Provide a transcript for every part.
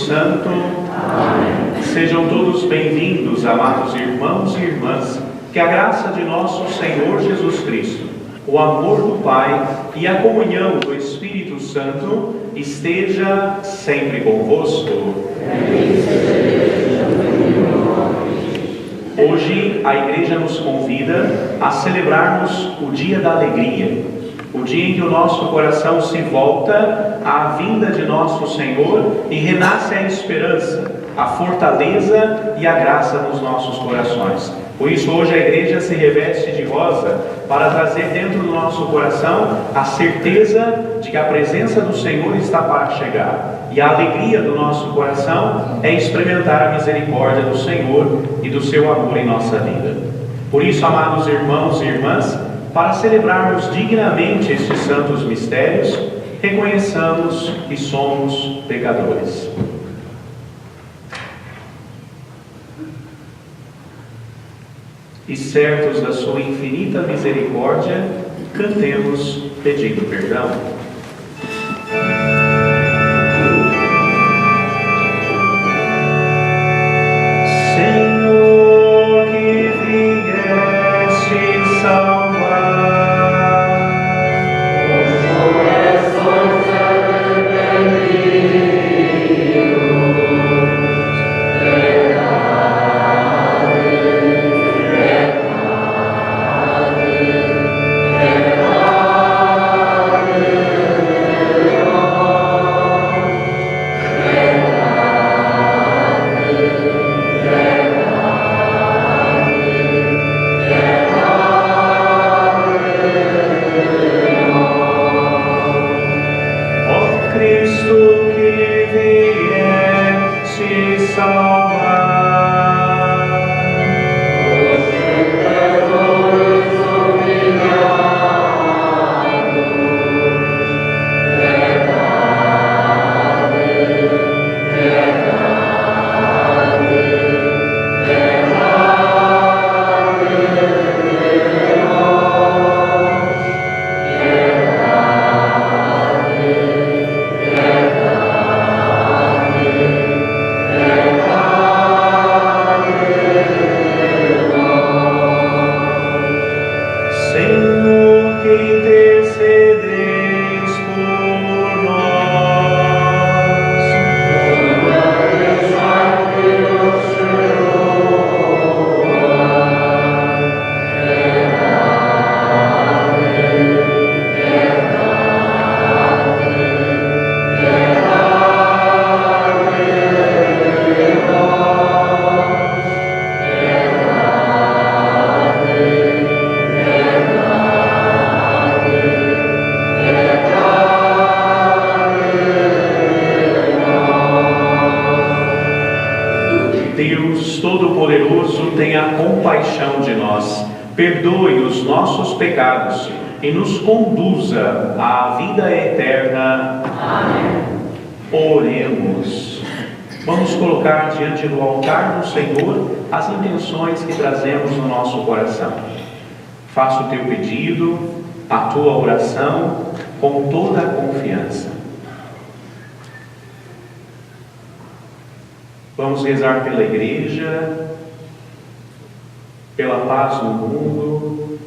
Santo. Amém. Sejam todos bem-vindos, amados irmãos e irmãs, que a graça de nosso Senhor Jesus Cristo, o amor do Pai e a comunhão do Espírito Santo esteja sempre convosco. Hoje a Igreja nos convida a celebrarmos o dia da alegria, o dia em que o nosso coração se volta à vinda de nosso Senhor e renasce a esperança, a fortaleza e a graça nos nossos corações. Por isso hoje a Igreja se reveste de rosa para trazer dentro do nosso coração a certeza de que a presença do Senhor está para chegar. E a alegria do nosso coração é experimentar a misericórdia do Senhor e do seu amor em nossa vida. Por isso, amados irmãos e irmãs, para celebrarmos dignamente estes santos mistérios, reconheçamos que somos pecadores. E certos da sua infinita misericórdia, cantemos pedindo perdão. Senhor, que vieste salvar os corações arrependidos, perdoe os nossos pecados e nos conduza à vida eterna. Amém. Oremos. Vamos colocar diante do altar do Senhor as intenções que trazemos no nosso coração. Faça o teu pedido, a tua oração, com toda a confiança. Vamos rezar pela Igreja, pela paz no mundo,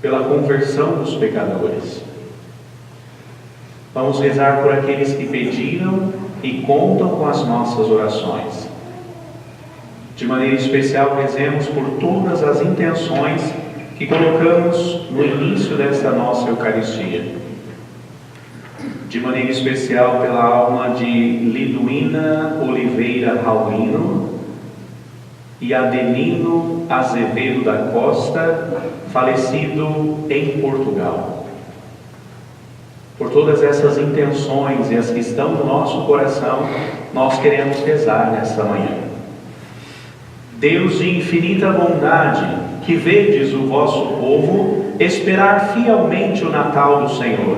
pela conversão dos pecadores. Vamos rezar por aqueles que pediram e contam com as nossas orações. De maneira especial, rezemos por todas as intenções que colocamos no início desta nossa Eucaristia. De maneira especial, pela alma de Liduína Oliveira Raulino e Adelino Azevedo da Costa, falecido em Portugal. Por todas essas intenções e as que estão no nosso coração, nós queremos rezar nesta manhã. Deus de infinita bondade, que vedes o vosso povo esperar fielmente o Natal do Senhor,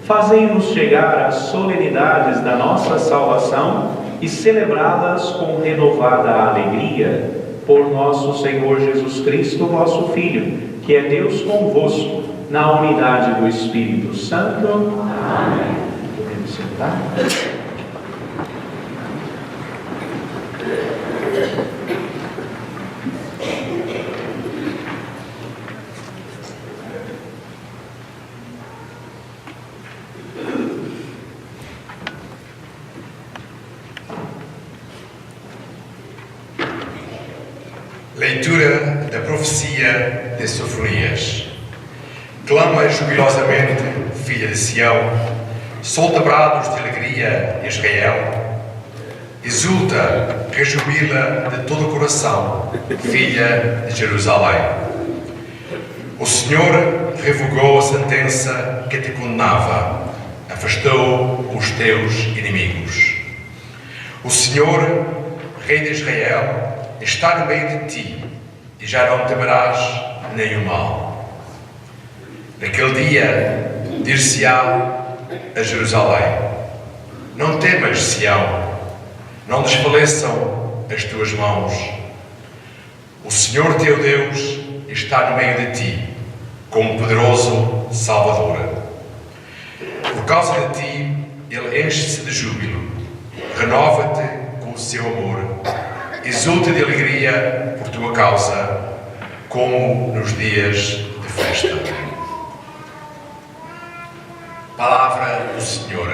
fazei-nos chegar às solenidades da nossa salvação e celebrá-las com renovada alegria, por nosso Senhor Jesus Cristo, vosso Filho, que é Deus convosco, na unidade do Espírito Santo. Amém. Podemos sentar? Leitura da profecia de Sofonias. Clama jubilosamente, filha de Sião, solta brados de alegria, Israel. Exulta, rejubila de todo o coração, filha de Jerusalém. O Senhor revogou a sentença que te condenava, afastou os teus inimigos. O Senhor, Rei de Israel, está no meio de ti, e já não temerás nenhum mal. Naquele dia, dir-se-á a Jerusalém: não temas, Sião, não desfaleçam as tuas mãos. O Senhor teu Deus está no meio de ti, como poderoso Salvador. Por causa de ti, Ele enche-se de júbilo, renova-te com o seu amor. Exulta de alegria por tua causa, como nos dias de festa. Palavra do Senhor.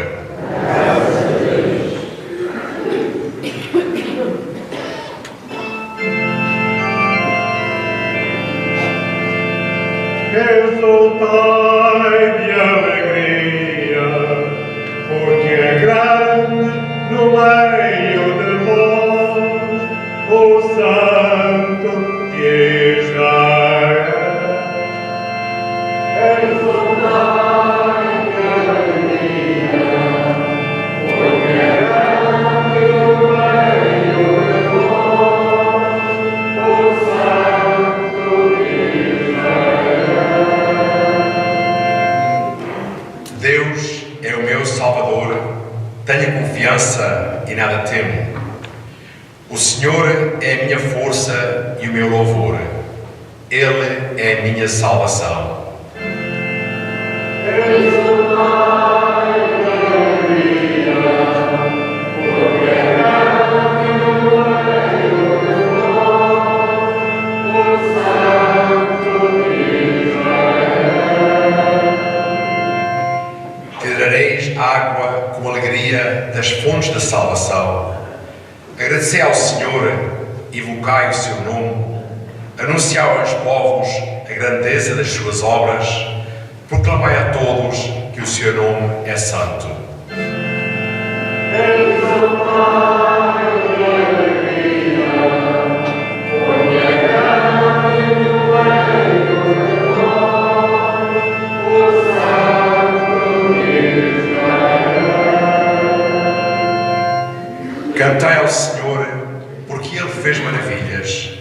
Exultai de alegria, porque é grande no meio de vós o Santo de Israel. Exultai de alegria, porque é grande no meio de vós o Santo de Israel. Deus é o meu Salvador, tenho confiança e nada temo. O Senhor é a minha força e o meu louvor. Ele é a minha salvação. Tirareis água com alegria das fontes da salvação. Agradecei ao Senhor, invocai o seu nome, anunciai aos povos a grandeza das suas obras, proclamai a todos que o seu nome é santo. Cantai ao Senhor, porque Ele fez maravilhas,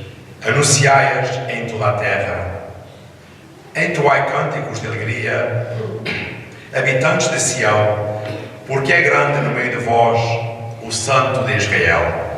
anunciai-as em toda a terra. Entoai cânticos de alegria, habitantes de Sião, porque é grande no meio de vós o Santo de Israel.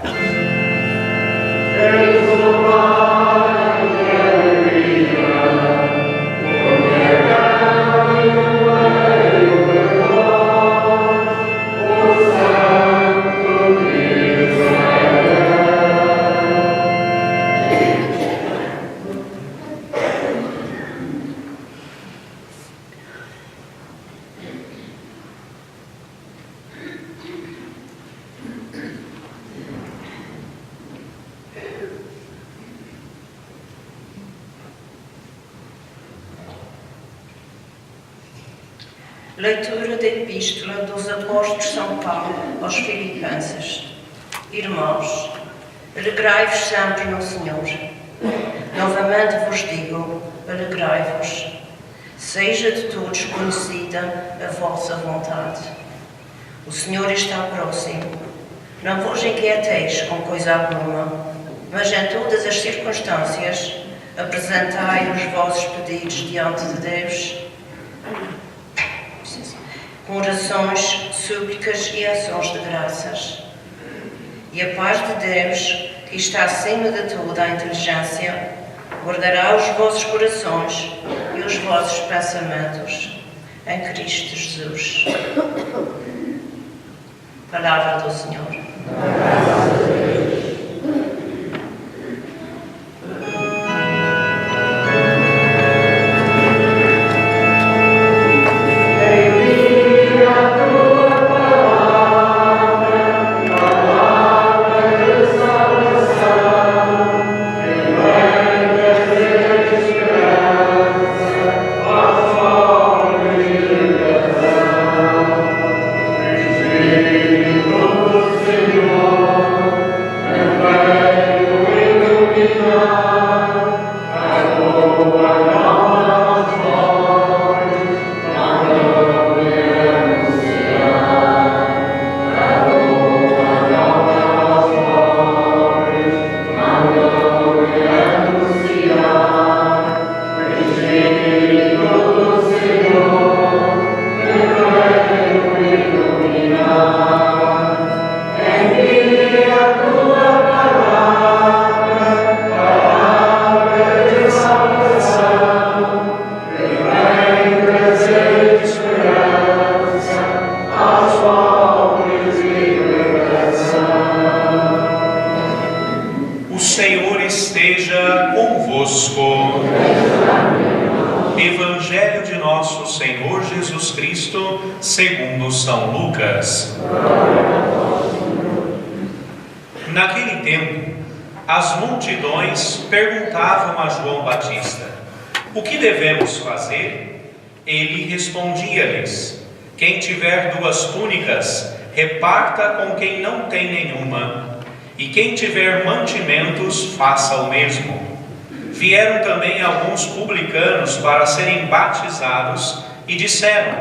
Leitura da Epístola dos Apóstolos São Paulo aos Filipenses. Irmãos, alegrai-vos sempre no Senhor. Novamente vos digo, alegrai-vos. Seja de todos conhecida a vossa vontade. O Senhor está próximo. Não vos inquieteis com coisa alguma, mas em todas as circunstâncias apresentai os vossos pedidos diante de Deus, com orações, súplicas e ações de graças. E a paz de Deus, que está acima de toda a inteligência, guardará os vossos corações e os vossos pensamentos em Cristo Jesus. Palavra do Senhor. Senhor esteja convosco. Evangelho de nosso Senhor Jesus Cristo, segundo São Lucas. Naquele tempo, as multidões perguntavam a João Batista: o que devemos fazer? Ele respondia-lhes: quem tiver 2 túnicas, reparta com quem não tem nenhuma, e quem tiver mantimentos, faça o mesmo. Vieram também alguns publicanos para serem batizados e disseram: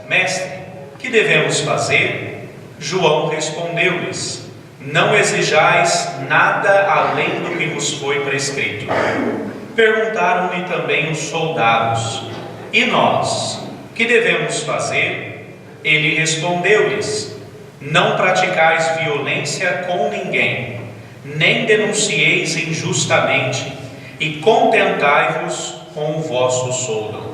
Mestre, que devemos fazer? João respondeu-lhes: não exijais nada além do que vos foi prescrito. Perguntaram-lhe também os soldados: e nós, que devemos fazer? Ele respondeu-lhes: não praticais violência com ninguém, nem denuncieis injustamente, e contentai-vos com o vosso soldo.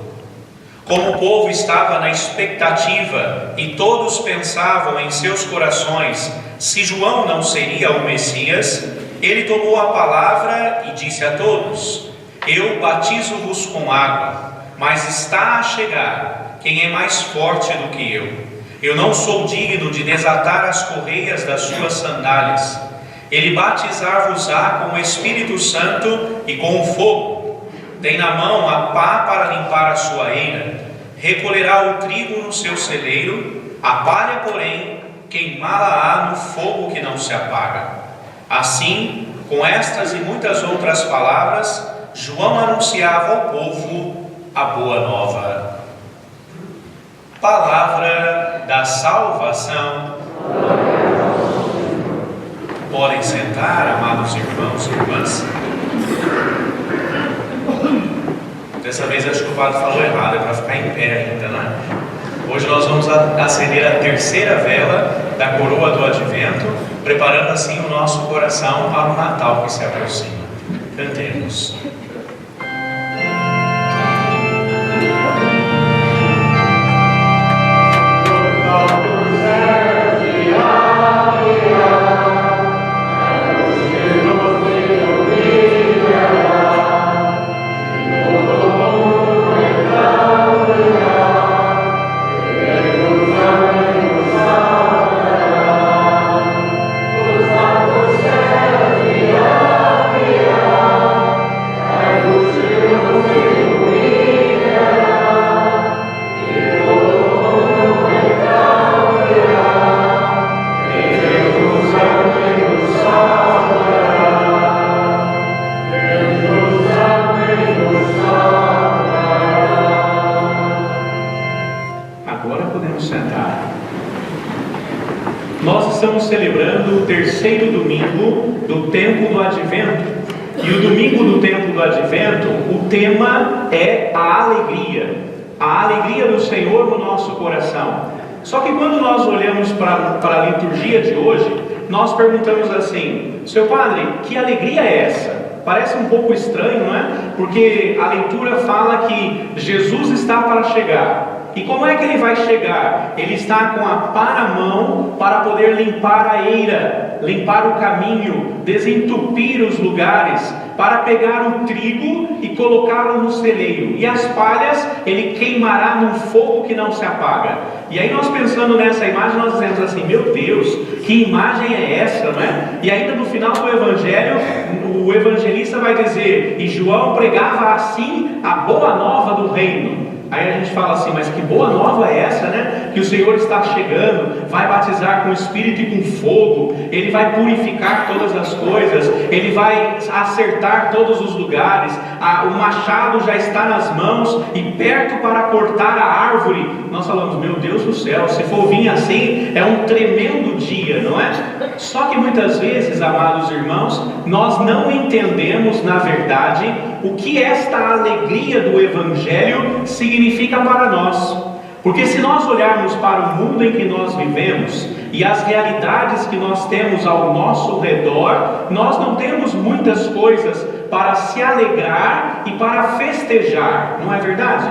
Como o povo estava na expectativa e todos pensavam em seus corações se João não seria o Messias, ele tomou a palavra e disse a todos: eu batizo-vos com água, mas está a chegar quem é mais forte do que eu. Eu não sou digno de desatar as correias das suas sandálias. Ele batizar-vos-á com o Espírito Santo e com o fogo. Tem na mão a pá para limpar a sua eira. Recolherá o trigo no seu celeiro, a palha, porém, queimá-la-á no fogo que não se apaga. Assim, com estas e muitas outras palavras, João anunciava ao povo a boa nova. Palavra da salvação. Podem sentar, amados irmãos e irmãs. Dessa vez acho que o padre falou errado, é para ficar em pé ainda, né? Hoje nós vamos acender a 3ª vela da coroa do Advento, preparando assim o nosso coração para o Natal que se aproxima. Cantemos. Estamos celebrando o 3º domingo do tempo do Advento. E o domingo do tempo do Advento, o tema é a alegria do Senhor no nosso coração. Só que quando nós olhamos para a liturgia de hoje, nós perguntamos assim: seu padre, que alegria é essa? Parece um pouco estranho, não é? Porque a leitura fala que Jesus está para chegar. E como é que ele vai chegar? Ele está com a pá na mão para poder limpar a eira, limpar o caminho, desentupir os lugares, para pegar o trigo e colocá-lo no celeiro. E as palhas ele queimará num fogo que não se apaga. E aí nós pensando nessa imagem, nós dizemos assim: meu Deus, que imagem é essa, não é? E ainda no final do Evangelho, o evangelista vai dizer: e João pregava assim a boa nova do reino. Aí a gente fala assim: mas que boa nova é essa, né? Que o Senhor está chegando, vai batizar com Espírito e com fogo, Ele vai purificar todas as coisas, Ele vai acertar todos os lugares, o machado já está nas mãos e perto para cortar a árvore. Nós falamos: meu Deus do céu, se for vir assim, é um tremendo dia, não é? Só que muitas vezes, amados irmãos, nós não entendemos, na verdade, o que esta alegria do Evangelho significa para nós. Porque se nós olharmos para o mundo em que nós vivemos e as realidades que nós temos ao nosso redor, nós não temos muitas coisas para se alegrar e para festejar, não é verdade?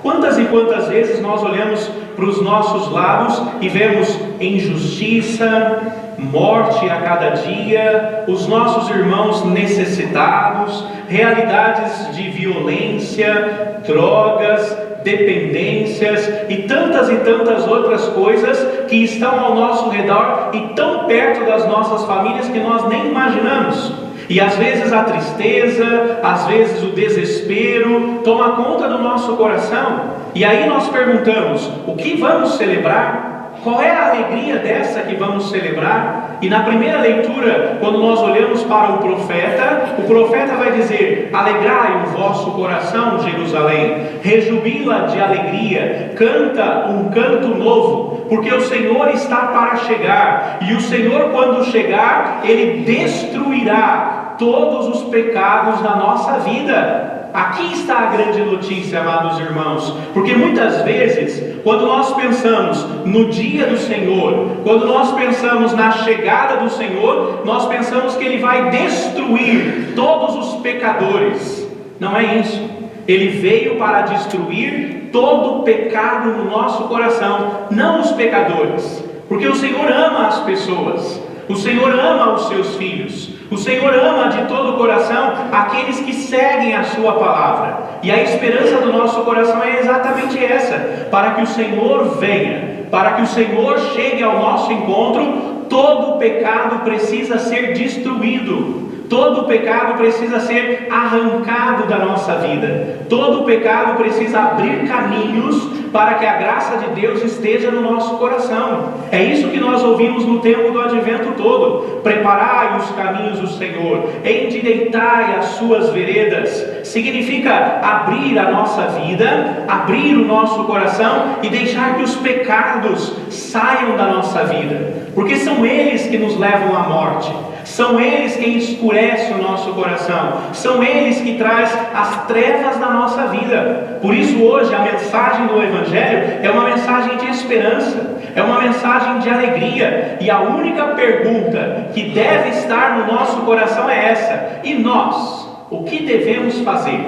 Quantas e quantas vezes nós olhamos para os nossos lados e vemos injustiça, morte a cada dia, os nossos irmãos necessitados, realidades de violência, drogas, dependências e tantas outras coisas que estão ao nosso redor e tão perto das nossas famílias que nós nem imaginamos. E às vezes a tristeza, às vezes o desespero toma conta do nosso coração. E aí nós perguntamos: o que vamos celebrar? Qual é a alegria dessa que vamos celebrar? E na primeira leitura, quando nós olhamos para o profeta vai dizer: alegrai o vosso coração, Jerusalém, rejubila de alegria, canta um canto novo, porque o Senhor está para chegar, e o Senhor, quando chegar, Ele destruirá todos os pecados da nossa vida. Aqui está a grande notícia, amados irmãos, porque muitas vezes, quando nós pensamos no dia do Senhor, quando nós pensamos na chegada do Senhor, nós pensamos que Ele vai destruir todos os pecadores. Não é isso. Ele veio para destruir todo o pecado no nosso coração, não os pecadores, porque o Senhor ama as pessoas, o Senhor ama os seus filhos, o Senhor ama de todo o coração aqueles que seguem a sua palavra. E a esperança do nosso coração é exatamente essa: para que o Senhor venha, para que o Senhor chegue ao nosso encontro. Todo o pecado precisa ser destruído. Todo o pecado precisa ser arrancado da nossa vida. Todo o pecado precisa abrir caminhos para que a graça de Deus esteja no nosso coração. É isso que nós ouvimos no tempo do advento todo: preparai os caminhos do Senhor, endireitai as suas veredas. Significa abrir a nossa vida, abrir o nosso coração e deixar que os pecados saiam da nossa vida, porque são eles que nos levam à morte. São eles quem escurece o nosso coração. São eles que trazem as trevas na nossa vida. Por isso hoje a mensagem do Evangelho é uma mensagem de esperança, é uma mensagem de alegria. E a única pergunta que deve estar no nosso coração é essa: e nós? O que devemos fazer?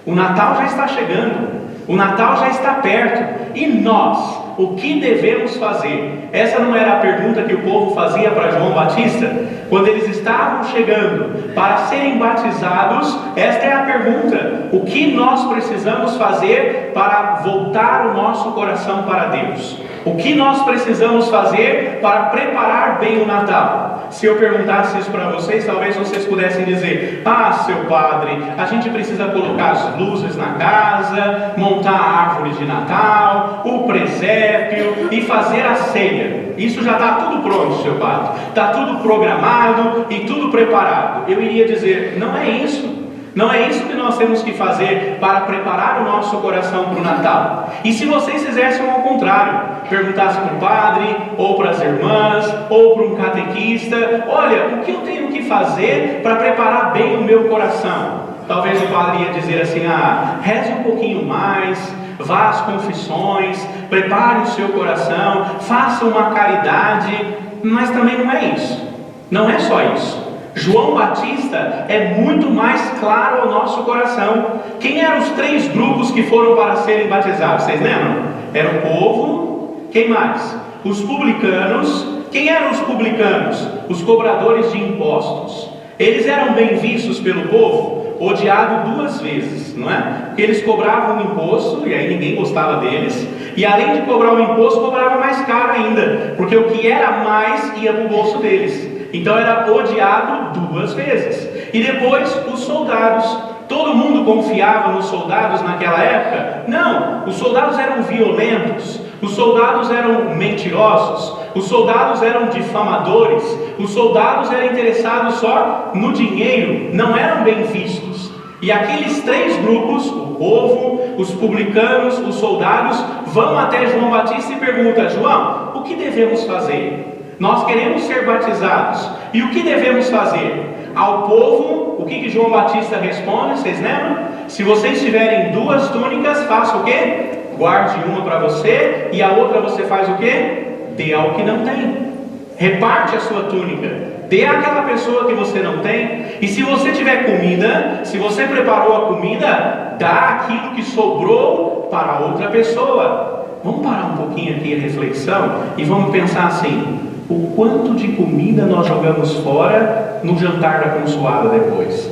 O Natal já está chegando. O Natal já está perto. E nós? O que devemos fazer? Essa não era a pergunta que o povo fazia para João Batista? Quando eles estavam chegando para serem batizados, esta é a pergunta: o que nós precisamos fazer para voltar o nosso coração para Deus? O que nós precisamos fazer para preparar bem o Natal? Se eu perguntasse isso para vocês, talvez vocês pudessem dizer: ah, seu padre, a gente precisa colocar as luzes na casa, montar a árvore de Natal, o presépio e fazer a ceia. Isso já está tudo pronto, seu padre. Está tudo programado e tudo preparado. Eu iria dizer: não é isso. Não é isso que nós temos que fazer para preparar o nosso coração para o Natal. E se vocês fizessem ao contrário, perguntassem para o padre, ou para as irmãs, ou para um catequista: olha, o que eu tenho que fazer para preparar bem o meu coração? Talvez o padre ia dizer assim: ah, reze um pouquinho mais, vá às confissões, prepare o seu coração, faça uma caridade. Mas também não é isso. Não é só isso. João Batista é muito mais claro ao nosso coração. Quem eram os 3 grupos que foram para serem batizados? Vocês lembram? Era o povo. Quem mais? Os publicanos. Quem eram os publicanos? Os cobradores de impostos. Eles eram bem vistos pelo povo, odiado 2 vezes, não é? Porque eles cobravam imposto, e aí ninguém gostava deles, e além de cobrar o imposto, cobrava mais caro ainda, porque o que era mais ia para o bolso deles. Então era odiado 2 vezes. E depois os soldados. Todo mundo confiava nos soldados naquela época? Não, os soldados eram violentos, os soldados eram mentirosos, os soldados eram difamadores, os soldados eram interessados só no dinheiro, não eram bem vistos. E aqueles 3 grupos, o povo, os publicanos, os soldados, vão até João Batista e perguntam: João, o que devemos fazer? Nós queremos ser batizados. E o que devemos fazer? Ao povo, o que João Batista responde? Vocês lembram? Se vocês tiverem 2 túnicas, faça o quê? Guarde uma para você e a outra você faz o quê? Dê ao que não tem. Reparte a sua túnica. Dê àquela pessoa que você não tem. E se você tiver comida, se você preparou a comida, dá aquilo que sobrou para outra pessoa. Vamos parar um pouquinho aqui a reflexão e vamos pensar assim: o quanto de comida nós jogamos fora no jantar da consoada depois?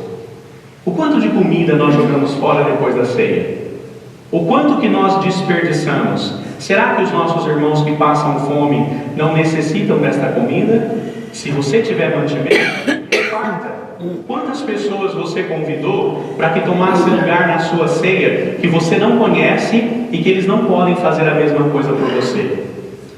O quanto de comida nós jogamos fora depois da ceia? O quanto que nós desperdiçamos? Será que os nossos irmãos que passam fome não necessitam desta comida? Se você tiver mantimento, reparta. Quantas pessoas você convidou para que tomasse lugar na sua ceia que você não conhece e que eles não podem fazer a mesma coisa por você?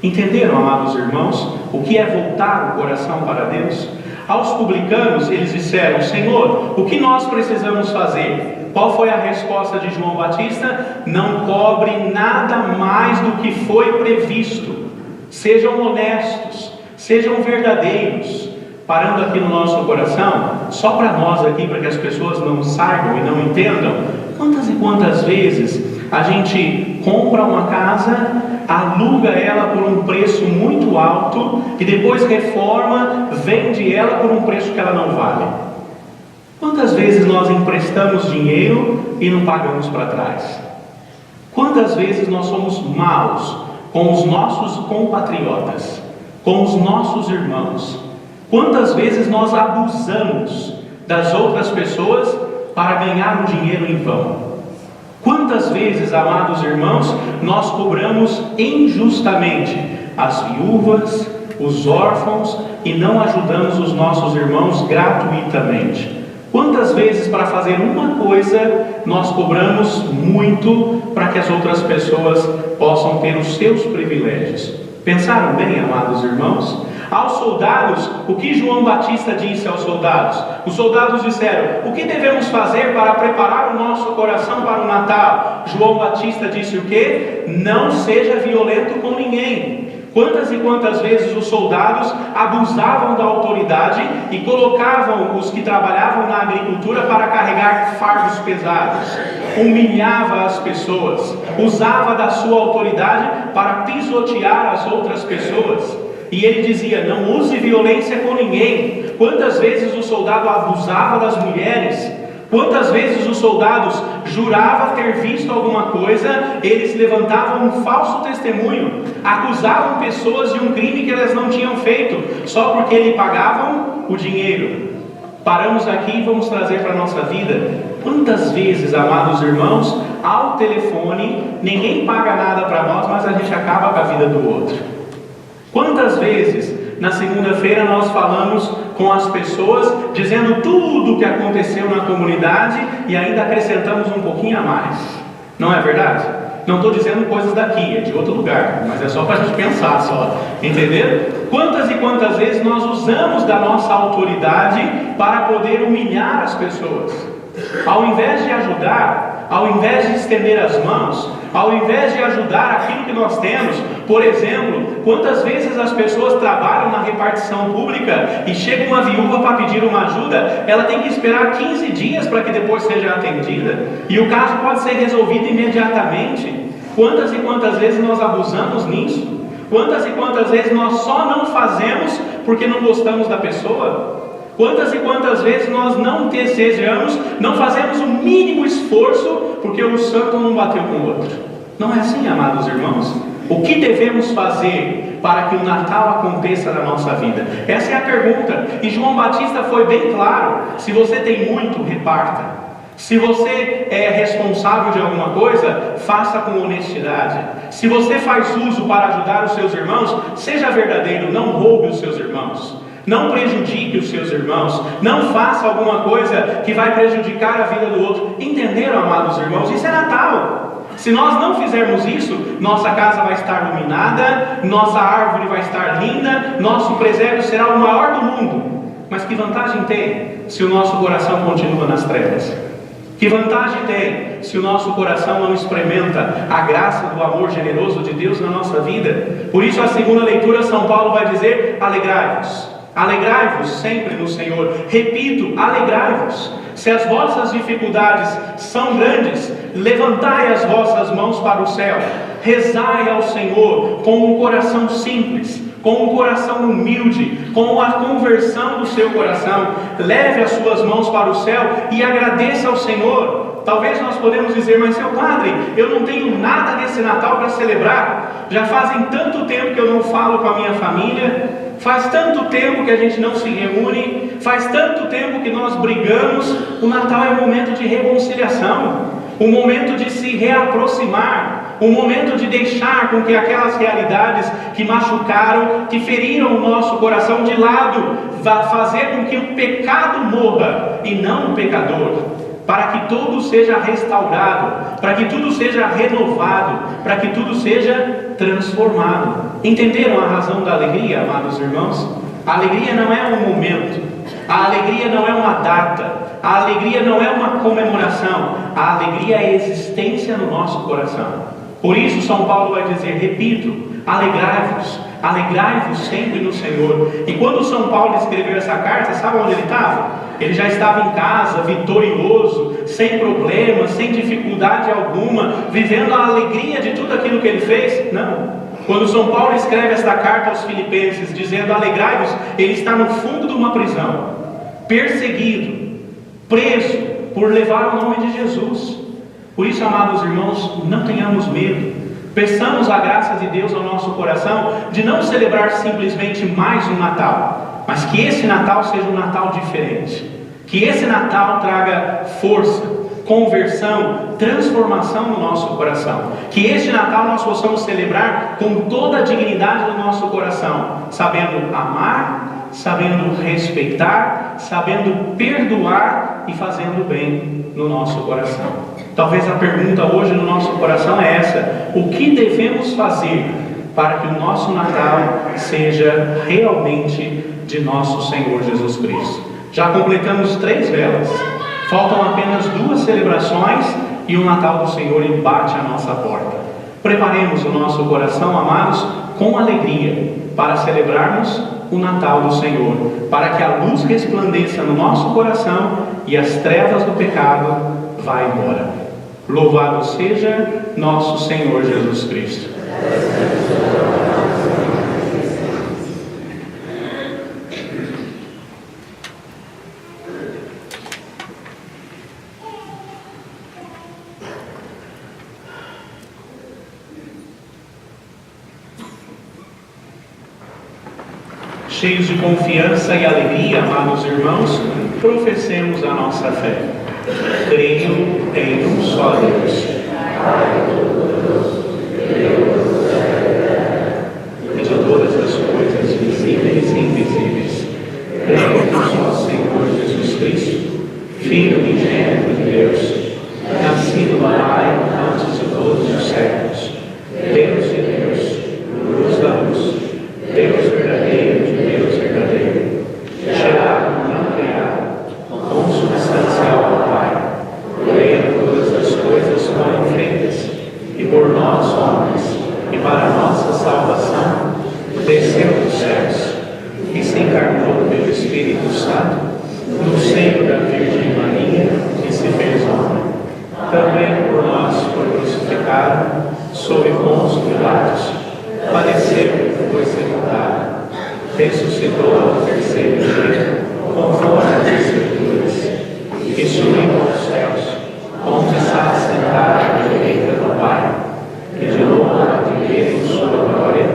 Entenderam, amados irmãos, o que é voltar o coração para Deus? Aos publicanos, eles disseram: Senhor, o que nós precisamos fazer? Qual foi a resposta de João Batista? Não cobre nada mais do que foi previsto. Sejam honestos, sejam verdadeiros. Parando aqui no nosso coração, só para nós aqui, para que as pessoas não saibam e não entendam, quantas e quantas vezes a gente compra uma casa, aluga ela por um preço muito alto e depois reforma, vende ela por um preço que ela não vale? Quantas vezes nós emprestamos dinheiro e não pagamos para trás? Quantas vezes nós somos maus com os nossos compatriotas, com os nossos irmãos? Quantas vezes nós abusamos das outras pessoas para ganhar um dinheiro em vão? Quantas vezes, amados irmãos, nós cobramos injustamente as viúvas, os órfãos e não ajudamos os nossos irmãos gratuitamente? Quantas vezes, para fazer uma coisa, nós cobramos muito para que as outras pessoas possam ter os seus privilégios? Pensaram bem, amados irmãos? Aos soldados, o que João Batista disse aos soldados? Os soldados disseram: o que devemos fazer para preparar o nosso coração para o Natal? João Batista disse o quê? Não seja violento com ninguém. Quantas e quantas vezes os soldados abusavam da autoridade e colocavam os que trabalhavam na agricultura para carregar fardos pesados, humilhava as pessoas, usava da sua autoridade para pisotear as outras pessoas. E ele dizia: não use violência com ninguém. Quantas vezes o soldado abusava das mulheres? Quantas vezes os soldados juravam ter visto alguma coisa, eles levantavam um falso testemunho, acusavam pessoas de um crime que elas não tinham feito, só porque lhe pagavam o dinheiro. Paramos aqui e vamos trazer para a nossa vida. Quantas vezes, amados irmãos, ao telefone, ninguém paga nada para nós, mas a gente acaba com a vida do outro? Quantas vezes na segunda-feira nós falamos com as pessoas, dizendo tudo o que aconteceu na comunidade e ainda acrescentamos um pouquinho a mais? Não é verdade? Não estou dizendo coisas daqui, é de outro lugar, mas é só para a gente pensar só, entender? Quantas e quantas vezes nós usamos da nossa autoridade para poder humilhar as pessoas? Ao invés de ajudar, ao invés de estender as mãos, ao invés de ajudar aquilo que nós temos, por exemplo, quantas vezes as pessoas trabalham na repartição pública e chega uma viúva para pedir uma ajuda, ela tem que esperar 15 dias para que depois seja atendida, e o caso pode ser resolvido imediatamente. Quantas e quantas vezes nós abusamos nisso? Quantas e quantas vezes nós só não fazemos porque não gostamos da pessoa? Quantas e quantas vezes nós não desejamos, não fazemos o mínimo esforço porque o santo não bateu com o outro? Não é assim, amados irmãos? O que devemos fazer para que o Natal aconteça na nossa vida? Essa é a pergunta. E João Batista foi bem claro: se você tem muito, reparta. Se você é responsável de alguma coisa, faça com honestidade. Se você faz uso para ajudar os seus irmãos, seja verdadeiro, não roube os seus irmãos. Não prejudique os seus irmãos. Não faça alguma coisa que vai prejudicar a vida do outro. Entenderam, amados irmãos? Isso é Natal. Se nós não fizermos isso, nossa casa vai estar iluminada, nossa árvore vai estar linda, nosso presépio será o maior do mundo. Mas que vantagem tem se o nosso coração continua nas trevas? Que vantagem tem se o nosso coração não experimenta a graça do amor generoso de Deus na nossa vida? Por isso, a segunda leitura, São Paulo vai dizer: alegrai-vos. Alegrai-vos sempre no Senhor. Repito, alegrai-vos. Se as vossas dificuldades são grandes, levantai as vossas mãos para o céu. Rezai ao Senhor com um coração simples, com um coração humilde, com a conversão do seu coração. Leve as suas mãos para o céu e agradeça ao Senhor. Talvez nós podemos dizer, mas seu padre, eu não tenho nada nesse Natal para celebrar. Já fazem tanto tempo que eu não falo com a minha família, faz tanto tempo que a gente não se reúne, faz tanto tempo que nós brigamos. O Natal é um momento de reconciliação, um momento de se reaproximar, um momento de deixar com que aquelas realidades que machucaram, que feriram o nosso coração de lado, vá fazer com que o pecado morra e não o pecador, para que tudo seja restaurado, para que tudo seja renovado, para que tudo seja transformado. Entenderam a razão da alegria, amados irmãos? A alegria não é um momento, a alegria não é uma data, a alegria não é uma comemoração, a alegria é a existência no nosso coração. Por isso São Paulo vai dizer, repito, alegrai-vos, alegrai-vos sempre no Senhor. E quando São Paulo escreveu essa carta, sabe onde ele estava? Ele já estava em casa, vitorioso, sem problemas, sem dificuldade alguma, vivendo a alegria de tudo aquilo que ele fez? Não. Quando São Paulo escreve esta carta aos Filipenses, dizendo alegrai-vos, ele está no fundo de uma prisão, perseguido, preso, por levar o nome de Jesus. Por isso, amados irmãos, não tenhamos medo. Peçamos a graça de Deus ao nosso coração de não celebrar simplesmente mais um Natal, mas que esse Natal seja um Natal diferente. Que esse Natal traga força, conversão, transformação no nosso coração. Que este Natal nós possamos celebrar com toda a dignidade do nosso coração, sabendo amar, sabendo respeitar, sabendo perdoar e fazendo bem no nosso coração. Talvez a pergunta hoje no nosso coração é essa: o que devemos fazer para que o nosso Natal seja realmente de nosso Senhor Jesus Cristo? Já completamos 3 velas, faltam apenas 2 celebrações e o Natal do Senhor bate à nossa porta. Preparemos o nosso coração, amados, com alegria para celebrarmos o Natal do Senhor, para que a luz resplandeça no nosso coração e as trevas do pecado vá embora. Louvado seja nosso Senhor Jesus Cristo. Cheios de confiança e alegria, amados irmãos, professemos a nossa fé. Creio em um só Deus, e de todas as coisas visíveis e invisíveis. Creio em um só Senhor Jesus Cristo, Filho unigênito de Deus, nascido do Pai antes de todos os séculos, Deus de Deus, luz da luz, Deus verdadeiro de Deus verdadeiro, gerado, não criado, consubstancial ao Pai, criando todas as coisas foram feitas, e por nós homens, e para nossa salvação, desceu dos céus, e se encarnou pelo Espírito Santo, no seio da Virgem Maria, e se fez homem. Também por nós foi crucificado, sob Pôncio Pilatos, padeceu e foi sepultado, ressuscitou ao terceiro dia, conforme as Escrituras, e subiu aos céus, onde está sentado à direita do Pai, que de novo há de vir em sua glória,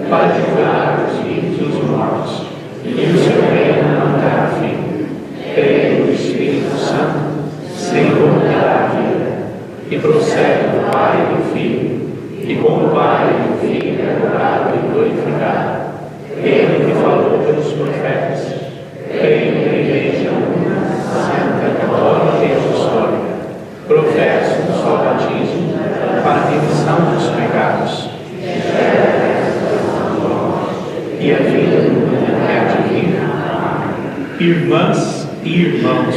para julgar os vivos e os mortos, e o seu reino não terá fim. Creio no Espírito Santo, Senhor que dá a vida, e procede do Pai e do Filho, e com o Pai e o Filho é adorado e glorificado. Ele que falou pelos profetas. Creio na Igreja una, santa, católica e apostólica. Professo um só batismo para a remissão dos pecados e a vida do que há de vir. Irmãs e irmãos,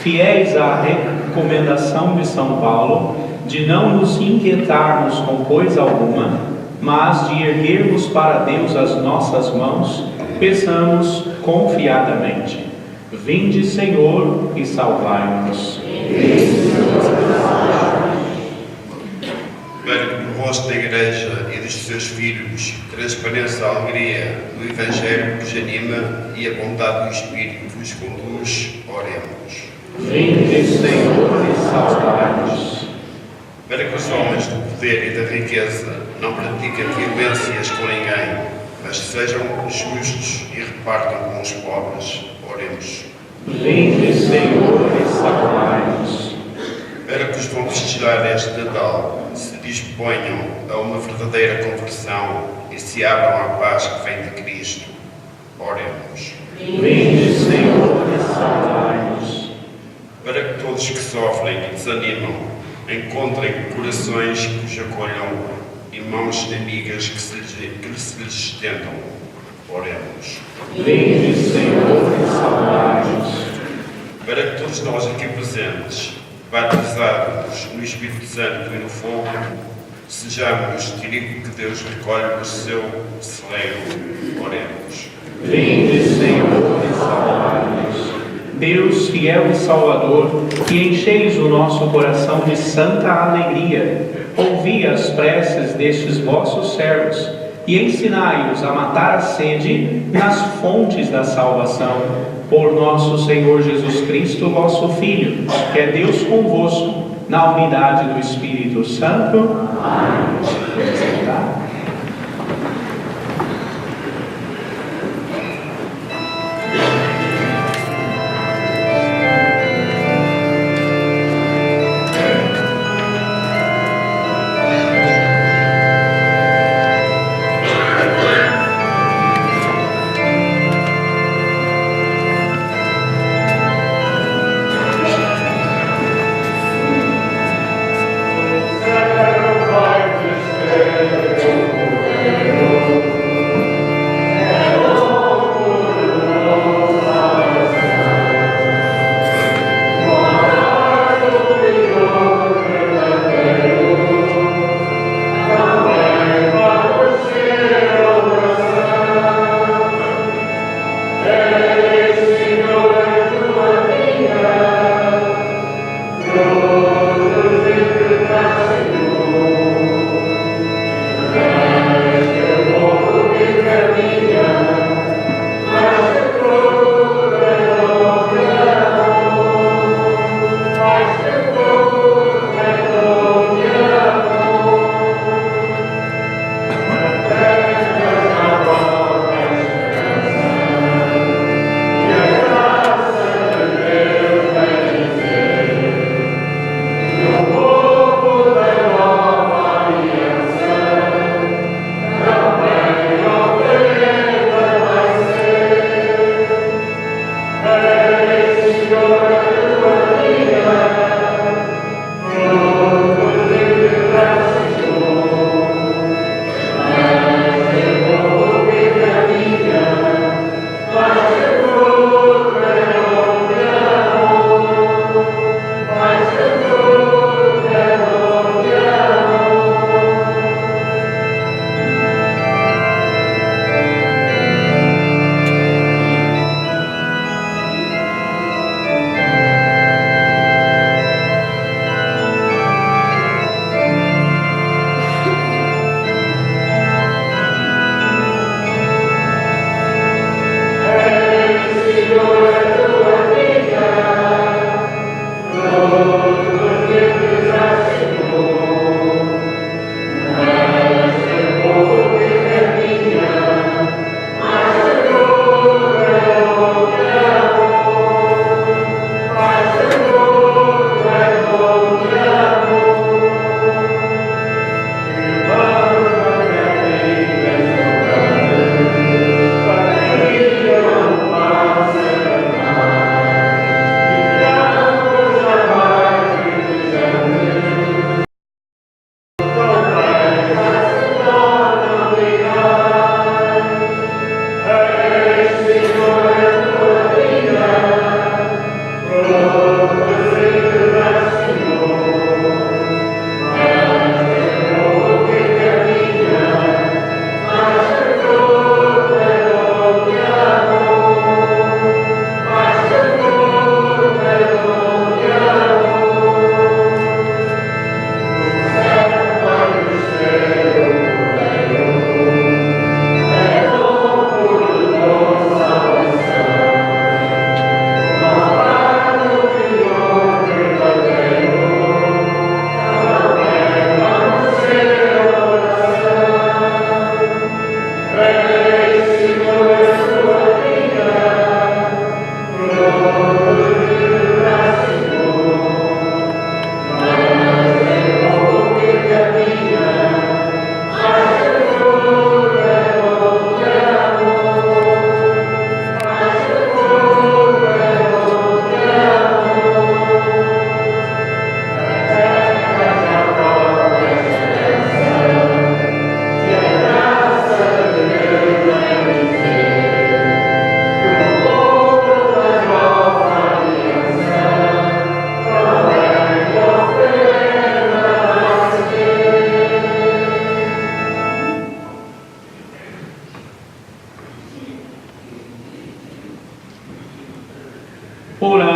fiéis à recomendação de São Paulo de não nos inquietarmos com coisa alguma, mas de erguermos para Deus as nossas mãos, peçamos confiadamente: vinde, Senhor, e salvai-nos. Velho propósito da Igreja e dos dos seus filhos, transpareça a alegria do Evangelho que os anima e a bondade do Espírito que os conduz. Oremos. Vinde, Senhor, e salva-nos. Para que os homens do poder e da riqueza não pratiquem violências com ninguém, mas sejam justos e repartam com os pobres. Oremos. Vinde, Senhor, e salva-nos. Para que os que vão festejar este Natal se disponham a uma verdadeira conversão e se abram à paz que vem de Cristo. Oremos. Vinde, Senhor, e salva-nos. Para que todos que sofrem e desanimam encontrem corações que os acolham e mãos amigas que se lhes estendam. Oremos. Vinde, Senhor, e salva-nos. Para que todos nós aqui presentes, batizados no Espírito Santo e no fogo, sejamos trigo que Deus recolhe no seu celeiro. Oremos. Vinde, Senhor, e salva-nos. Deus, fiel e Salvador, que encheis o nosso coração de santa alegria, ouvi as preces destes vossos servos e ensinai-os a matar a sede nas fontes da salvação. Por nosso Senhor Jesus Cristo, vosso Filho, que é Deus convosco, na unidade do Espírito Santo. Amém. Sacrifice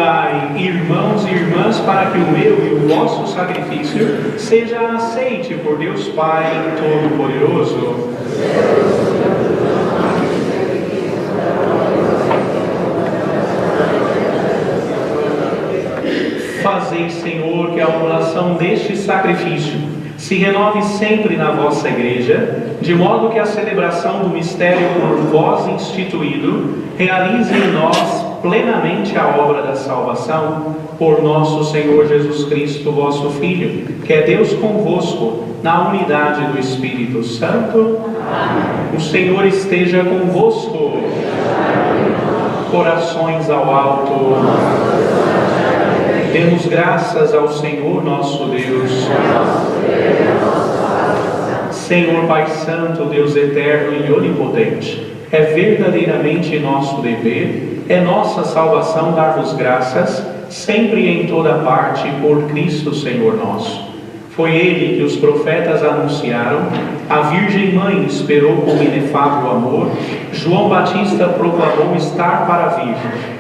Orai, irmãos e irmãs, para que o meu e o vosso sacrifício seja aceite por Deus Pai Todo-Poderoso. Fazei, Senhor, que a oblação deste sacrifício se renove sempre na vossa Igreja, de modo que a celebração do mistério por vós instituído realize em nós plenamente a obra da salvação, por nosso Senhor Jesus Cristo, vosso Filho, que é Deus convosco, na unidade do Espírito Santo. Amém. O Senhor esteja convosco. Corações ao alto. Demos graças ao Senhor nosso Deus. Senhor Pai Santo, Deus eterno e onipotente, é verdadeiramente nosso dever, é nossa salvação dar-vos graças, sempre e em toda parte, por Cristo Senhor nosso. Foi Ele que os profetas anunciaram, a Virgem Mãe esperou com inefável amor, João Batista proclamou estar para vir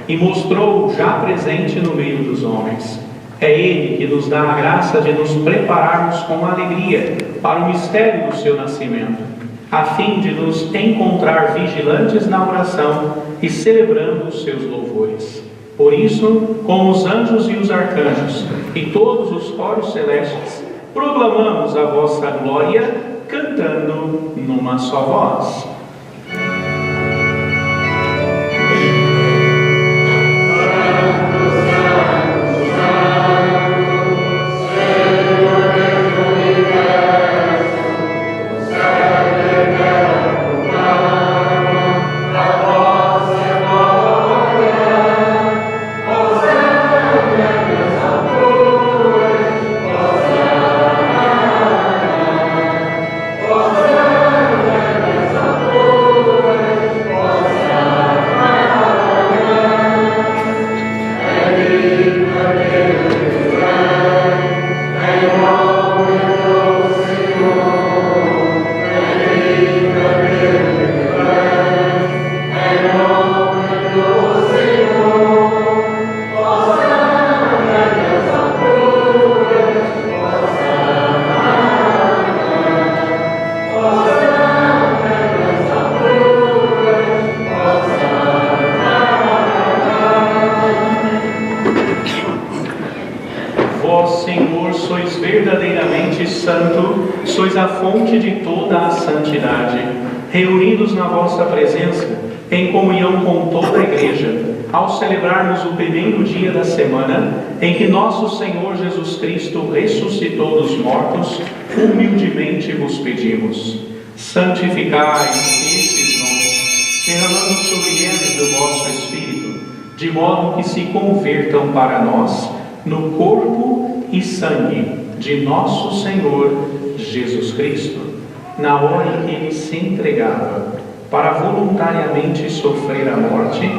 e mostrou já presente no meio dos homens. É Ele que nos dá a graça de nos prepararmos com alegria para o mistério do seu nascimento, a fim de nos encontrar vigilantes na oração e celebrando os seus louvores. Por isso, com os anjos e os arcanjos e todos os coros celestes, proclamamos a vossa glória, cantando numa só voz. Sois a fonte de toda a santidade, reunidos na vossa presença, em comunhão com toda a Igreja, ao celebrarmos o primeiro dia da semana, em que nosso Senhor Jesus Cristo ressuscitou dos mortos, humildemente vos pedimos: santificai estes nomes, derramando sobre eles do vosso Espírito, de modo que se convertam para nós no corpo e sangue de nosso Senhor Jesus Cristo, na hora em que Ele se entregava para voluntariamente sofrer a morte,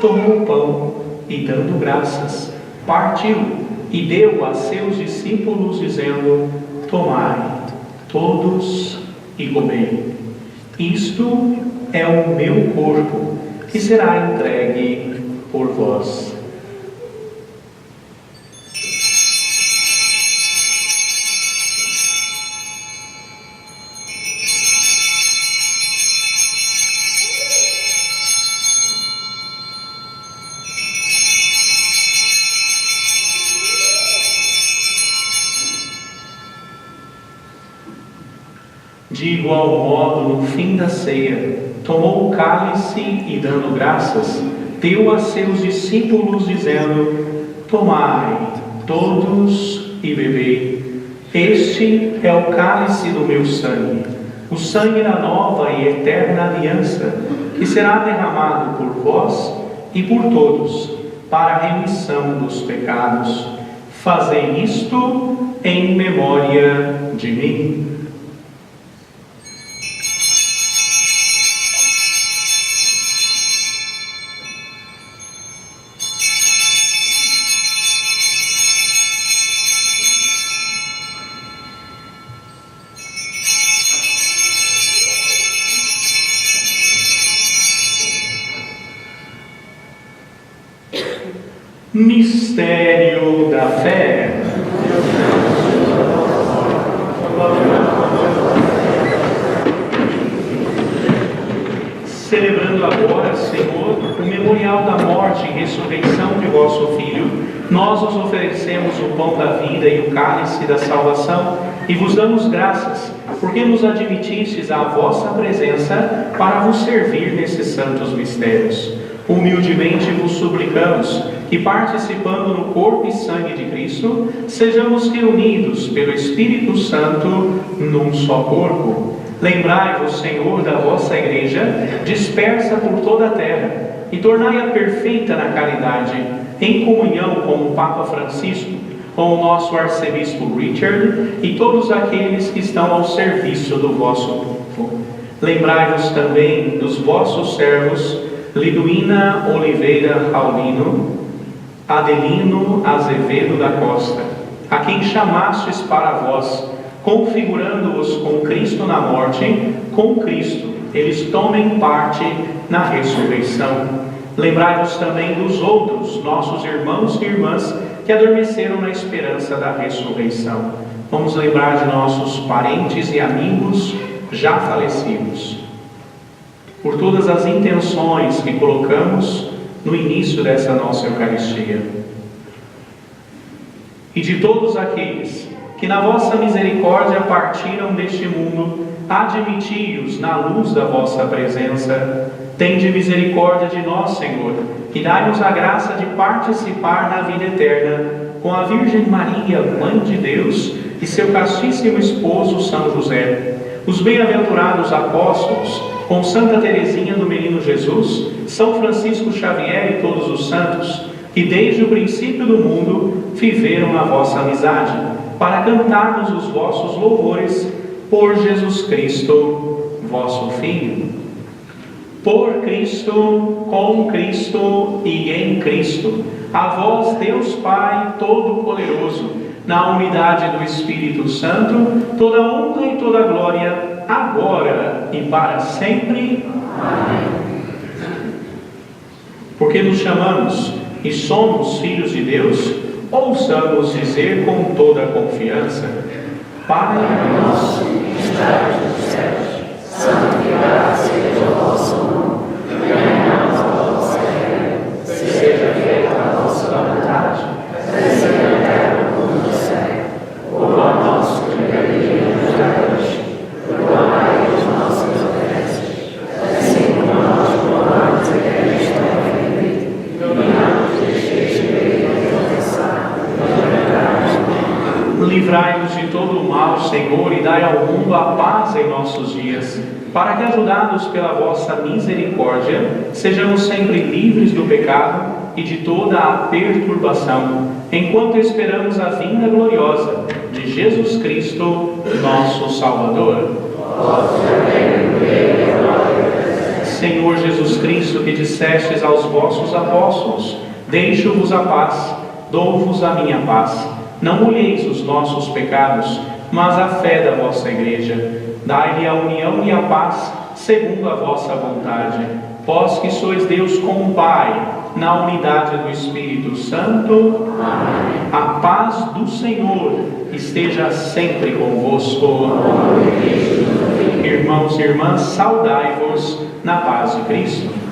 tomou o pão e, dando graças, partiu e deu a seus discípulos, dizendo: tomai todos e comei. Isto é o meu corpo, que será entregue por vós. De igual modo, no fim da ceia, tomou o cálice e, dando graças, deu a seus discípulos, dizendo: tomai todos e bebei. Este é o cálice do meu sangue, o sangue da nova e eterna aliança, que será derramado por vós e por todos, para a remissão dos pecados. Fazei isto em memória de mim. Mistério da fé. Celebrando agora, Senhor, o memorial da morte e ressurreição de vosso Filho, nós vos oferecemos o pão da vida e o cálice da salvação e vos damos graças, porque nos admitistes à vossa presença para vos servir nesses santos mistérios. Humildemente vos suplicamos que, participando no corpo e sangue de Cristo, sejamos reunidos pelo Espírito Santo num só corpo. Lembrai-vos, Senhor, da vossa Igreja, dispersa por toda a terra, e tornai-a perfeita na caridade, em comunhão com o Papa Francisco, com o nosso arcebispo Richard e todos aqueles que estão ao serviço do vosso povo. Lembrai-vos também dos vossos servos Liduína Oliveira Raulino, Adelino Azevedo da Costa, a quem chamastes para vós, configurando-os com Cristo na morte, com Cristo eles tomem parte na ressurreição. Lembrai-vos também dos outros, nossos irmãos e irmãs, que adormeceram na esperança da ressurreição. Vamos lembrar de nossos parentes e amigos já falecidos. Por todas as intenções que colocamos no início dessa nossa Eucaristia. E de todos aqueles que na vossa misericórdia partiram deste mundo, admiti-os na luz da vossa presença. Tende misericórdia de nós, Senhor, e dai-nos a graça de participar na vida eterna com a Virgem Maria, Mãe de Deus, e seu castíssimo esposo São José, os bem-aventurados apóstolos, com Santa Teresinha do Menino Jesus, São Francisco Xavier e todos os santos, que desde o princípio do mundo viveram a vossa amizade, para cantarmos os vossos louvores por Jesus Cristo, vosso Filho. Por Cristo, com Cristo e em Cristo, a vós, Deus Pai Todo-Poderoso, na unidade do Espírito Santo, toda honra e toda glória, agora e para sempre. Amém. Porque nos chamamos e somos filhos de Deus, ouçamos dizer com toda a confiança: Pai nosso, que estás nos céus, santificado seja o vosso nome, venha a vossa reino, seja feita a vossa vontade, assim na terra como no céu. O pão nosso de cada dia nos dai hoje, perdoai as nossas ofensas, assim como nós perdoamos a quem nos tem ofendido, e não nos deixeis cair em tentação, mas livrai-nos de todo o mal, Senhor, e dai ao mundo a paz em nossos dias, para que, ajudados pela vossa misericórdia, sejamos sempre livres do pecado e de toda a perturbação, enquanto esperamos a vinda gloriosa de Jesus Cristo, nosso Salvador. Senhor Jesus Cristo, que dissestes aos vossos apóstolos: deixo-vos a paz, dou-vos a minha paz. Não olheis os nossos pecados, mas a fé da vossa Igreja. Dai-lhe a união e a paz, segundo a vossa vontade. Vós que sois Deus com o Pai, na unidade do Espírito Santo. Amém. A paz do Senhor esteja sempre convosco. Amém. Irmãos e irmãs, saudai-vos na paz de Cristo.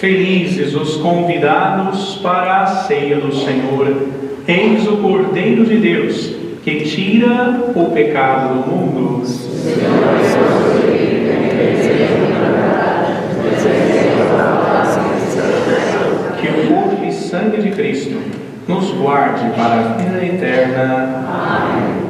Felizes os convidados para a ceia do Senhor. Eis o Cordeiro de Deus, que tira o pecado do mundo. Que o corpo e sangue de Cristo nos guarde para a vida eterna. Amém.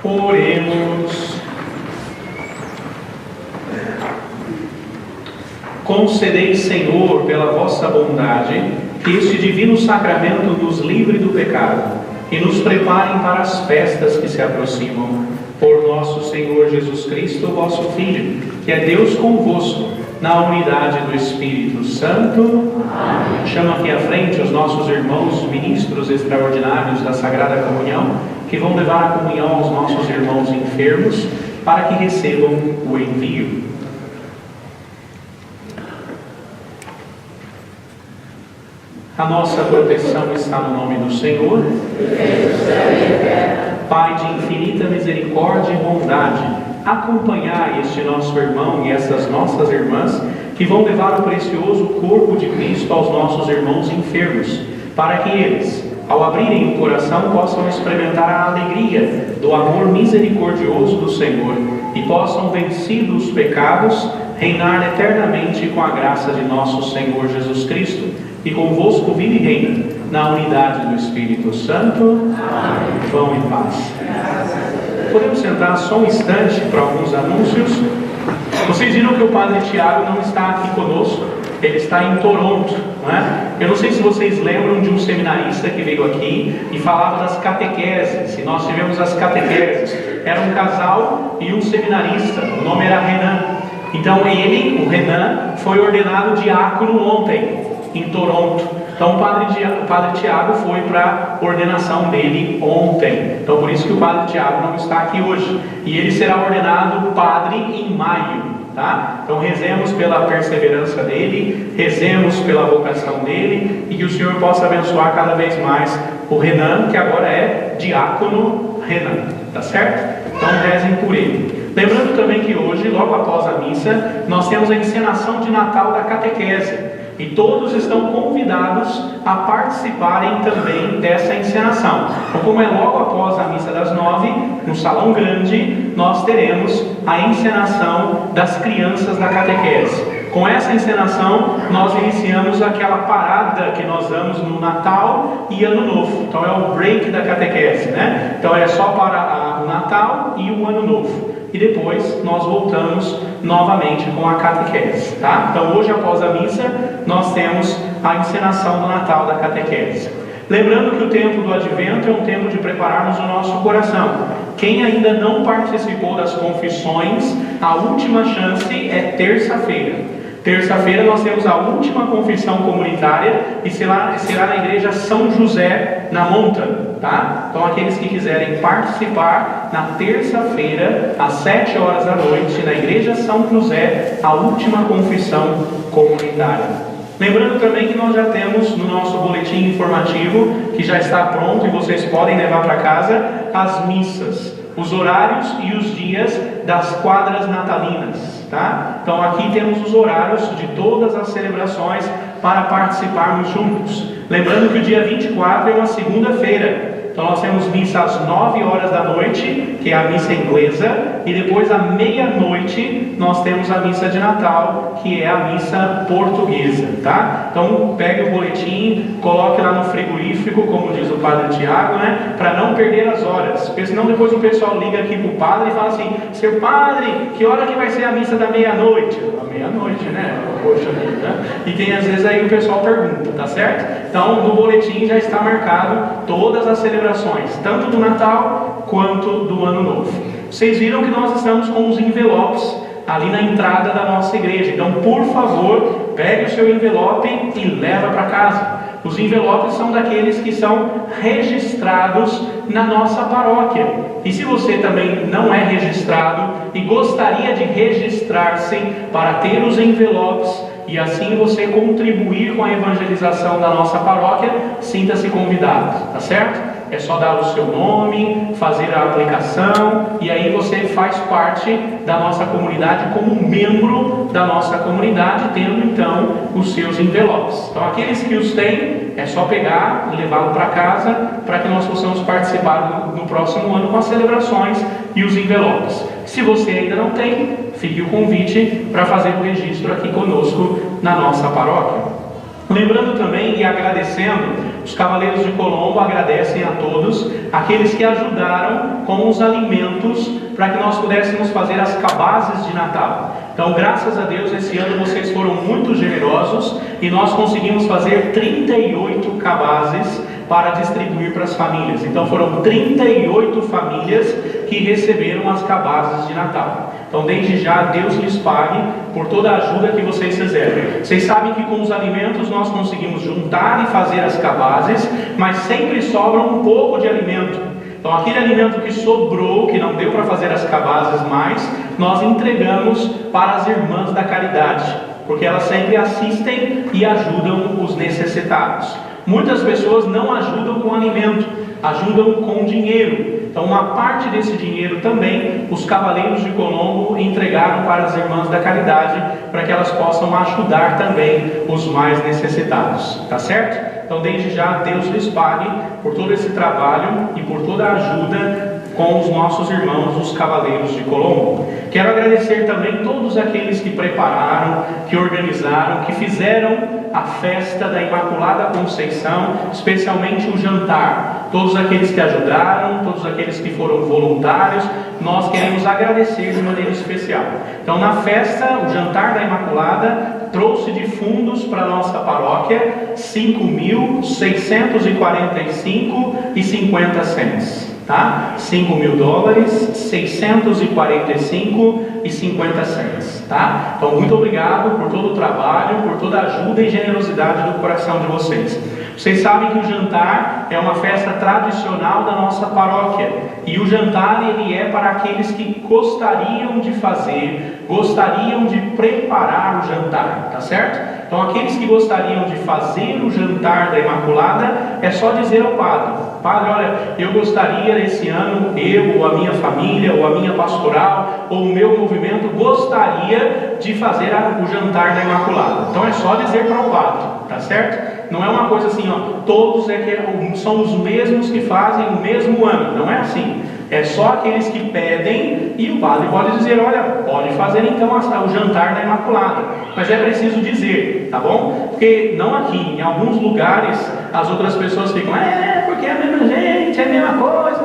Oremos. Concedei, Senhor, pela vossa bondade, que este divino sacramento nos livre do pecado e nos preparem para as festas que se aproximam. Por nosso Senhor Jesus Cristo, vosso Filho, que é Deus convosco, na unidade do Espírito Santo. Amém. Chamo aqui à frente os nossos irmãos ministros extraordinários da Sagrada Comunhão, que vão levar a comunhão aos nossos irmãos enfermos, para que recebam o envio. A nossa proteção está no nome do Senhor. Pai de infinita misericórdia e bondade, acompanhai este nosso irmão e essas nossas irmãs que vão levar o precioso corpo de Cristo aos nossos irmãos enfermos, para que eles, ao abrirem o coração, possam experimentar a alegria do amor misericordioso do Senhor e possam, vencidos os pecados, reinar eternamente com a graça de nosso Senhor Jesus Cristo. E convosco vive e reina, na unidade do Espírito Santo. Amém. Vão em paz. Podemos sentar só um instante para alguns anúncios. Vocês viram que o Padre Tiago não está aqui conosco, ele está em Toronto, não é? Eu não sei se vocês lembram de um seminarista que veio aqui e falava das catequeses, e nós tivemos as catequeses. Era um casal e um seminarista, o nome era Renan. Então ele, o Renan, foi ordenado diácono ontem, em Toronto. Então o Padre Tiago foi para a ordenação dele ontem. Então por isso que o Padre Tiago não está aqui hoje. E ele será ordenado padre em maio, tá? Então rezemos pela perseverança dele, rezemos pela vocação dele, e que o Senhor possa abençoar cada vez mais o Renan, que agora é diácono Renan, tá certo? Então rezem por ele. Lembrando também que hoje, logo após a missa, nós temos a encenação de Natal da catequese. E todos estão convidados a participarem também dessa encenação. Então, como é logo após a missa das 9, no salão grande, nós teremos a encenação das crianças da catequese. Com essa encenação, nós iniciamos aquela parada que nós damos no Natal e Ano Novo. Então é o break da catequese, né? Então é só para o Natal e o Ano Novo. E depois nós voltamos novamente com a catequese, tá? Então hoje, após a missa, nós temos a encenação do Natal da catequese. Lembrando que o tempo do Advento é um tempo de prepararmos o nosso coração. Quem ainda não participou das confissões, a última chance é terça-feira. Terça-feira nós temos a última confissão comunitária e será na igreja São José, na Monta, tá? Então aqueles que quiserem participar, na terça-feira, às 7 horas da noite, na igreja São José, a última confissão comunitária. Lembrando também que nós já temos no nosso boletim informativo, que já está pronto e vocês podem levar para casa, as missas, os horários e os dias das quadras natalinas, tá? Então aqui temos os horários de todas as celebrações para participarmos juntos. Lembrando que o dia 24 é uma segunda-feira. Então nós temos missa às 9 horas da noite, que é a missa inglesa, e depois à meia-noite nós temos a missa de Natal, que é a missa portuguesa, tá? Então pegue o boletim, coloque lá no frigorífico, como diz o padre Tiago, né? Para não perder as horas, porque senão depois o pessoal liga aqui para o padre e fala assim: seu padre, que hora que vai ser a missa da meia-noite? A meia-noite, né? Poxa vida. E tem às vezes aí o pessoal pergunta, tá certo? Então no boletim já está marcado todas as celebrações, tanto do Natal quanto do Ano Novo. Vocês viram que nós estamos com os envelopes ali na entrada da nossa igreja. Então, por favor, pegue o seu envelope e leva para casa. Os envelopes são daqueles que são registrados na nossa paróquia. E se você também não é registrado e gostaria de registrar-se para ter os envelopes e assim você contribuir com a evangelização da nossa paróquia, sinta-se convidado, tá certo? É só dar o seu nome, fazer a aplicação e aí você faz parte da nossa comunidade como membro da nossa comunidade, tendo então os seus envelopes. Então aqueles que os têm, é só pegar e levá-lo para casa para que nós possamos participar no próximo ano com as celebrações e os envelopes. Se você ainda não tem, fique o convite para fazer o registro aqui conosco na nossa paróquia. Lembrando também e agradecendo, os Cavaleiros de Colombo agradecem a todos aqueles que ajudaram com os alimentos para que nós pudéssemos fazer as cabazes de Natal. Então, graças a Deus, esse ano vocês foram muito generosos e nós conseguimos fazer 38 cabazes para distribuir para as famílias. Então foram 38 famílias que receberam as cabazes de Natal. Então desde já Deus lhes pague por toda a ajuda que vocês fizeram. Vocês sabem que com os alimentos nós conseguimos juntar e fazer as cabazes, mas sempre sobra um pouco de alimento. Então aquele alimento que sobrou, que não deu para fazer as cabazes mais, nós entregamos para as irmãs da caridade, porque elas sempre assistem e ajudam os necessitados. Muitas pessoas não ajudam com alimento, ajudam com dinheiro. Então uma parte desse dinheiro também os Cavaleiros de Colombo entregaram para as irmãs da caridade, para que elas possam ajudar também os mais necessitados, tá certo? Então desde já Deus lhes pague por todo esse trabalho e por toda a ajuda com os nossos irmãos, os Cavaleiros de Colombo. Quero agradecer também todos aqueles que prepararam, que organizaram, que fizeram a festa da Imaculada Conceição, especialmente o jantar. Todos aqueles que ajudaram, todos aqueles que foram voluntários, nós queremos agradecer de maneira especial. Então na festa, o jantar da Imaculada trouxe de fundos para a nossa paróquia $5.645,50. Tá? $5.000, 645,50. Tá? Então muito obrigado por todo o trabalho, por toda a ajuda e generosidade do coração de vocês. Vocês sabem que o jantar é uma festa tradicional da nossa paróquia, e o jantar ele é para aqueles que gostariam de fazer, gostariam de preparar o jantar, tá certo? Então aqueles que gostariam de fazer o jantar da Imaculada, é só dizer ao padre: padre, olha, eu gostaria esse ano, eu ou a minha família, ou a minha pastoral, ou o meu movimento gostaria de fazer o jantar da Imaculada. Então é só dizer para o padre, tá certo? Não é uma coisa assim, ó, todos são os mesmos que fazem o mesmo ano, não é assim. É só aqueles que pedem e o padre pode dizer: olha, pode fazer então o jantar da Imaculada. Mas é preciso dizer, tá bom? Porque não aqui, em alguns lugares as outras pessoas ficam: porque é a mesma gente, é a mesma coisa.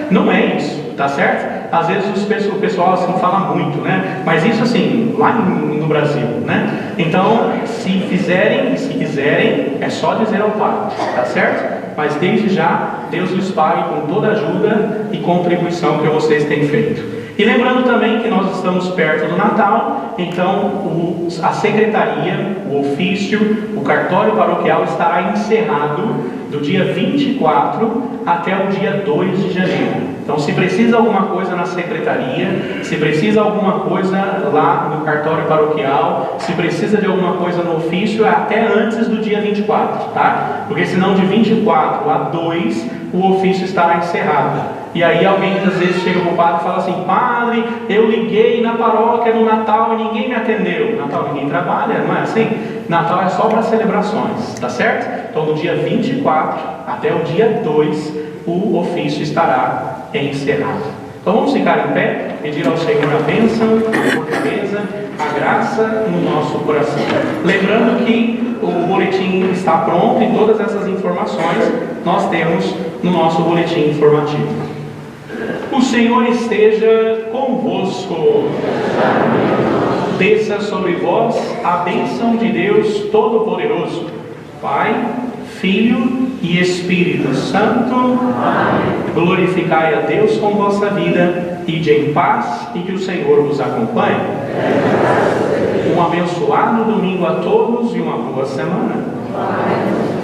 Não é isso, tá certo? Às vezes o pessoal assim fala muito, né? Mas isso assim, lá no Brasil, né? Então, se fizerem e se quiserem, é só dizer ao padre, tá certo? Mas desde já, Deus lhes pague com toda a ajuda e contribuição que vocês têm feito. E lembrando também que nós estamos perto do Natal, então a secretaria, o ofício, o cartório paroquial estará encerrado do dia 24 até o dia 2 de janeiro. Então, se precisa alguma coisa na secretaria, se precisa alguma coisa lá no cartório paroquial, se precisa de alguma coisa no ofício, é até antes do dia 24, tá? Porque senão de 24 a 2 o ofício estará encerrado. E aí alguém às vezes chega para o padre e fala assim: padre, eu liguei na paróquia no Natal e ninguém me atendeu. Natal ninguém trabalha, não é assim? Natal é só para celebrações, tá certo? Então do dia 24 até o dia 2 o ofício estará encerrado. Então vamos ficar em pé, pedir ao Senhor a bênção, a fortaleza, a graça no nosso coração. Lembrando que o boletim está pronto e todas essas informações nós temos no nosso boletim informativo. O Senhor esteja convosco. Desça sobre vós a bênção de Deus Todo-Poderoso, Pai, Filho e Espírito Santo. Amém. Glorificai a Deus com vossa vida, ide em paz e que o Senhor vos acompanhe. Um abençoado domingo a todos e uma boa semana. Amém.